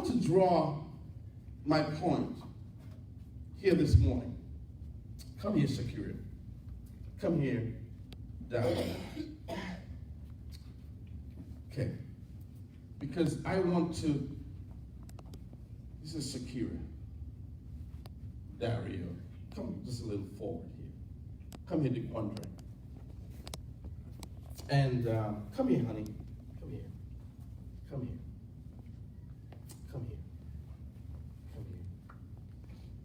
want to draw my point here this morning. Come here, Shakira. Come here, down. Okay. Because I want to, this is Shakira. Dario. Come just a little forward here. Come here, DeQuandre. And come here, honey. Come here. Come here. Come here. Come here.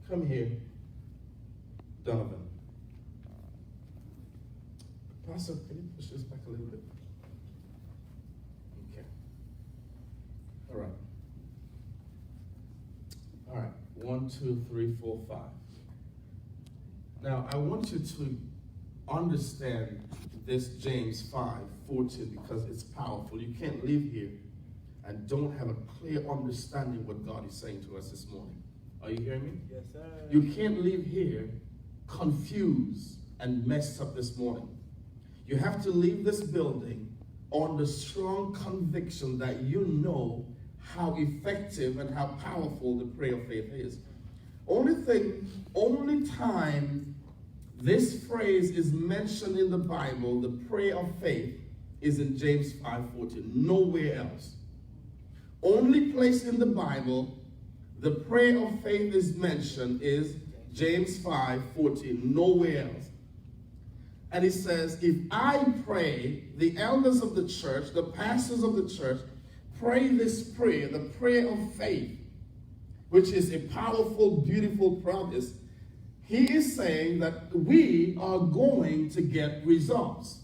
Come here, Donovan. Pastor, can you push this back a little bit? Okay. All right. All right. 1, 2, 3, 4, 5. Now, I want you to understand this James 5:14 because it's powerful. You can't live here and don't have a clear understanding what God is saying to us this morning. Are you hearing me? Yes, sir. You can't live here confused and messed up this morning. You have to leave this building on the strong conviction that you know how effective and how powerful the prayer of faith is. Only time this phrase is mentioned in the Bible, the prayer of faith, is in James 5:14. Nowhere else. Only place in the Bible the prayer of faith is mentioned is James 5:14. Nowhere else. And it says, if I pray, the elders of the church, the pastors of the church, pray this prayer, the prayer of faith, which is a powerful, beautiful promise, he is saying that we are going to get results.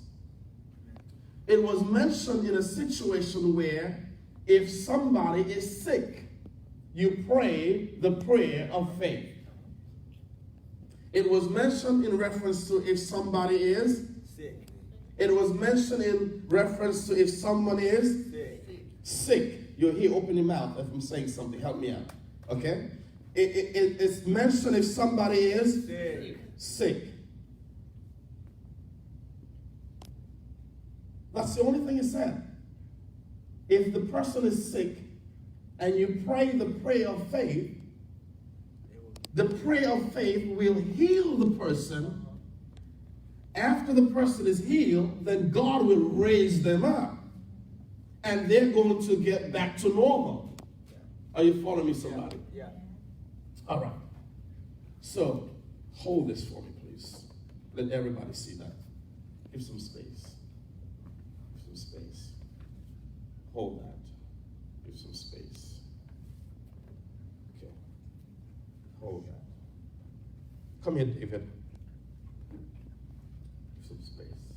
It was mentioned in a situation where if somebody is sick, you pray the prayer of faith. It was mentioned in reference to if somebody is Sick. It was mentioned in reference to if someone is sick. You're here, open your mouth if I'm saying something. Help me out. Okay? It's mentioned if somebody is sick. That's the only thing it said. If the person is sick and you pray the prayer of faith, the prayer of faith will heal the person. After the person is healed, then God will raise them up. And they're going to get back to normal. Are you following me, somebody? Yeah. All right. So, hold this for me, please. Let everybody see that. Give some space. Give some space. Hold that. Give some space. Okay. Hold that. Come here, David. Give some space.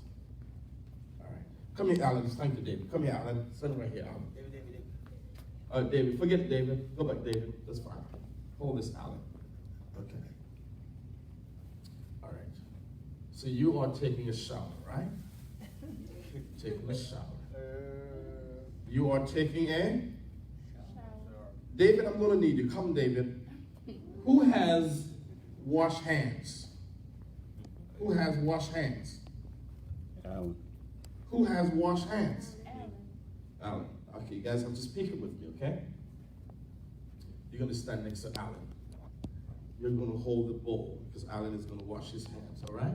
All right. Come here, Alan. Thank you, David. Come here, Alan. Stand right here, Alan. David, forget David. Go back, David. That's fine. Hold this, Alan. Okay. All right. So you are taking a shower, right? Taking a shower. You are taking a shower. David, I'm going to need you. Come, David. Who has washed hands? Who has washed hands? Alan. Who has washed hands? Alan. Okay, you guys have to speak it with me, okay? You're going to stand next to Alan. You're going to hold the bowl because Alan is going to wash his hands, all right?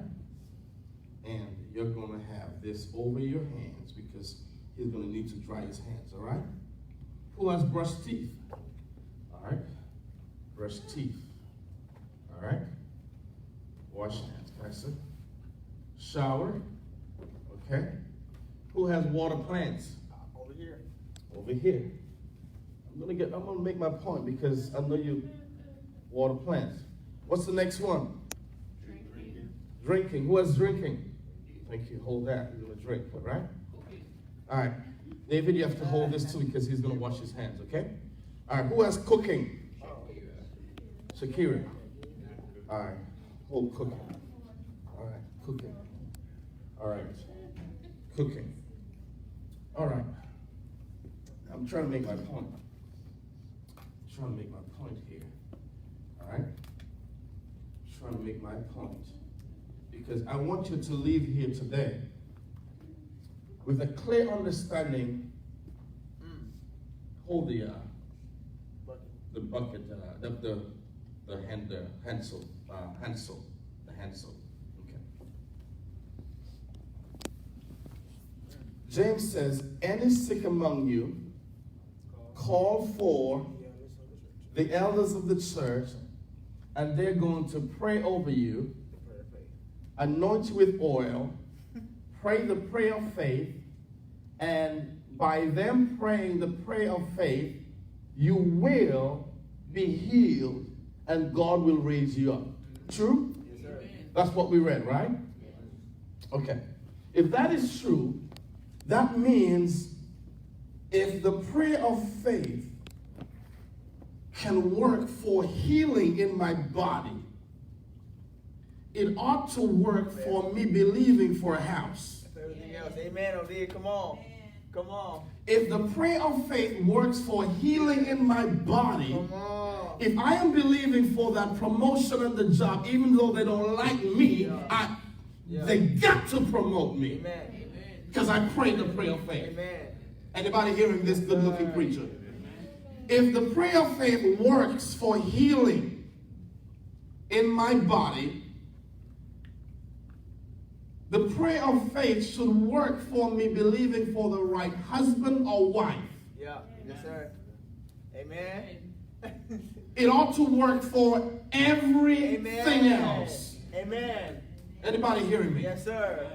And you're going to have this over your hands because he's going to need to dry his hands, all right? Who has brushed teeth? All right? Brush teeth. All right? Wash hands. Can I see? Shower. Okay? Who has water plants? Over here. Over here. I'm gonna make my point because I know you water plants. What's the next one? Drinking. Who has drinking? Thank you. Hold that. You're gonna drink, all right? All right. David, you have to hold this too because he's gonna wash his hands, okay? All right. Who has cooking? Shakira. All right. Hold cooking. All right. Cooking. All right. Cooking. All right. I'm trying to make my point. I'm trying to make my point here. All right? I'm trying to make my point. Because I want you to leave here today with a clear understanding. Hold the bucket, the Hansel. Okay. James says, any sick among you, call for the elders of the church, and they're going to pray over you, anoint you with oil, pray the prayer of faith, and by them praying the prayer of faith, you will be healed, and God will raise you up. True? Yes, sir. That's what we read, right? Okay. If that is true, that means if the prayer of faith can work for healing in my body, it ought to work for me believing for a house. Everything else. Amen. O'Leary, come on. Come on. If the prayer of faith works for healing in my body, if I am believing for that promotion on the job, even though they don't like me, they got to promote me. Because I prayed the prayer of faith. Amen. Anybody hearing this good-looking preacher? If the prayer of faith works for healing in my body, the prayer of faith should work for me believing for the right husband or wife. Yeah, yes, sir. Amen. It ought to work for everything else. Amen. Anybody hearing me? Yes, sir.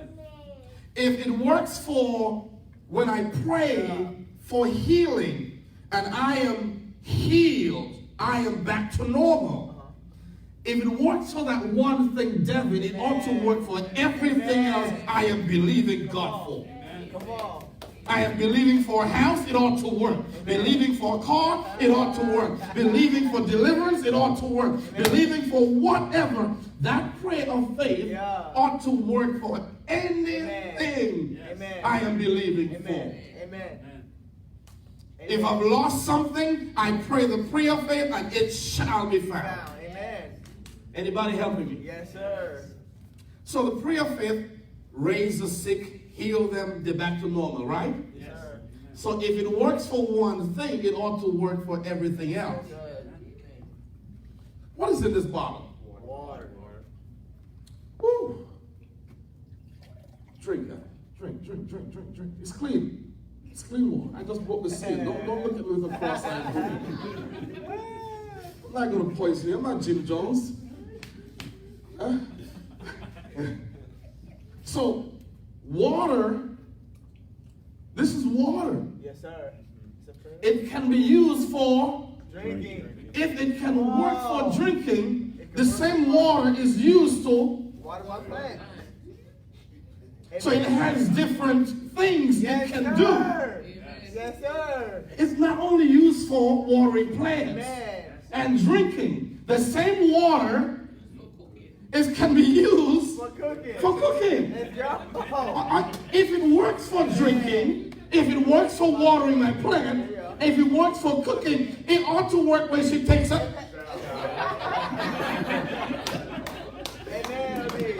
If it works for when I pray for healing and I am healed, I am back to normal. If it works for that one thing, David, it ought to work for everything else I am believing God for. Come on. I am believing for a house, it ought to work. Believing for a car, it ought to work. Believing for deliverance, it ought to work. Believing for whatever, that prayer of faith ought to work for anything I am believing for. Amen. If I've lost something, I pray the prayer of faith and it shall be found. Anybody helping me? Yes, sir. So the prayer of faith, raise the sick, heal them, they're back to normal, right? Yes, sir. So if it works for one thing, it ought to work for everything else. Yes, what is in this bottle? Water. Woo. Drink. It's clean. It's clean water. I just broke the skin. Don't look at me with a cross-eyed. I'm not going to poison you. I'm not Jim Jones. So, water, this is water. Yes, sir. It can be used for drinking. If it can work for drinking, the same water is used to water my plant. So it has different things it can do. Yes, sir. It's not only used for watering plants and drinking. The same water can be used for cooking. If it works for drinking, if it works for watering my plant, if it works for cooking, it ought to work when she takes it.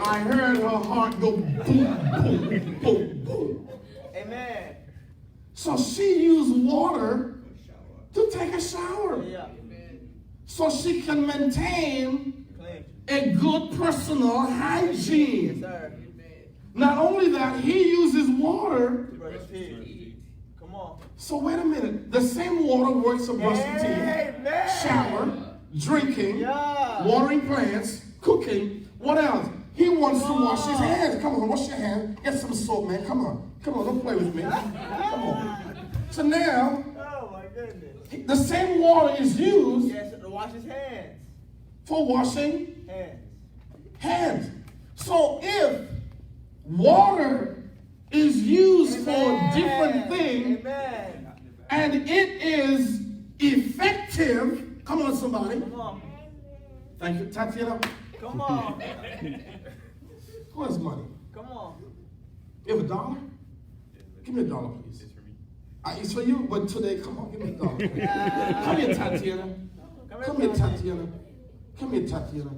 I heard her heart go boom, boom, boom, boom. Amen. So she used water to take a shower. So she can maintain a good personal hygiene. Yes, not only that, he uses water. Come on. So wait a minute. The same water works for brushing teeth, shower, drinking, watering plants, cooking. What else? He wants to wash his hands. Come on, wash your hands. Get some soap, man. Come on. Come on, don't play with me. Come on. So now, oh my goodness. The same water is used to wash his hands. For washing hands. So if water is used for different things and it is effective, come on somebody. Come on. Thank you, Tatiana. Come on. Who has money? Come on. You have $1? Give me $1, please. It's for you, but today, come on, give me $1. Come here, Tatiana. Come here, Tatiana. Come here, Tatiana.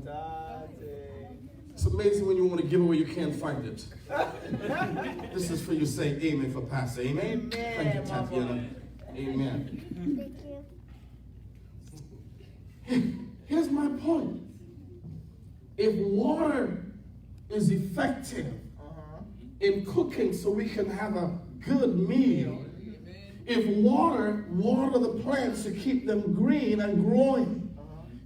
It's amazing when you want to give away, you can't find it. This is for you. Say amen for Pastor. Amen. Thank you, Tatiana. Amen. Thank you. Here's my point. If water is effective in cooking so we can have a good meal, if water the plants to keep them green and growing,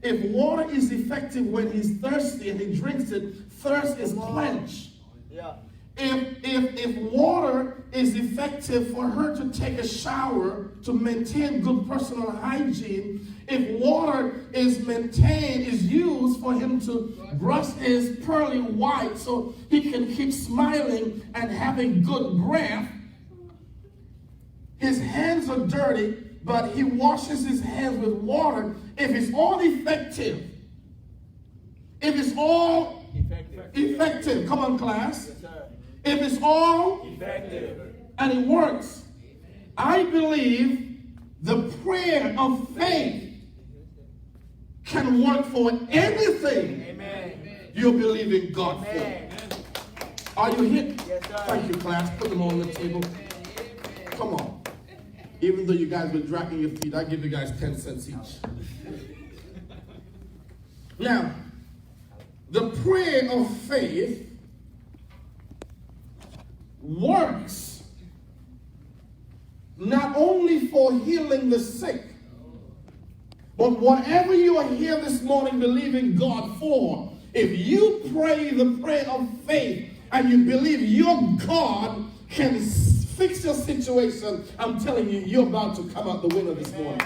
if water is effective when he's thirsty and he drinks it, thirst is quenched. Yeah. If water is effective for her to take a shower to maintain good personal hygiene, if water is used for him to brush his pearly white so he can keep smiling and having good breath, his hands are dirty, but he washes his hands with water. If it's all effective, if it's all effective, come on class. Yes, sir. If it's all Effective. and it works, I believe the prayer of faith can work for anything Amen. you believe in God Amen. for. Are you here? Yes, sir. Thank you, class. Put them on the table. Come on. Even though you guys were dragging your feet, I give you guys 10 cents each. Now, the prayer of faith works not only for healing the sick, but whatever you are here this morning believing God for, if you pray the prayer of faith and you believe your God can fix your situation, I'm telling you, you're about to come out the winner this morning.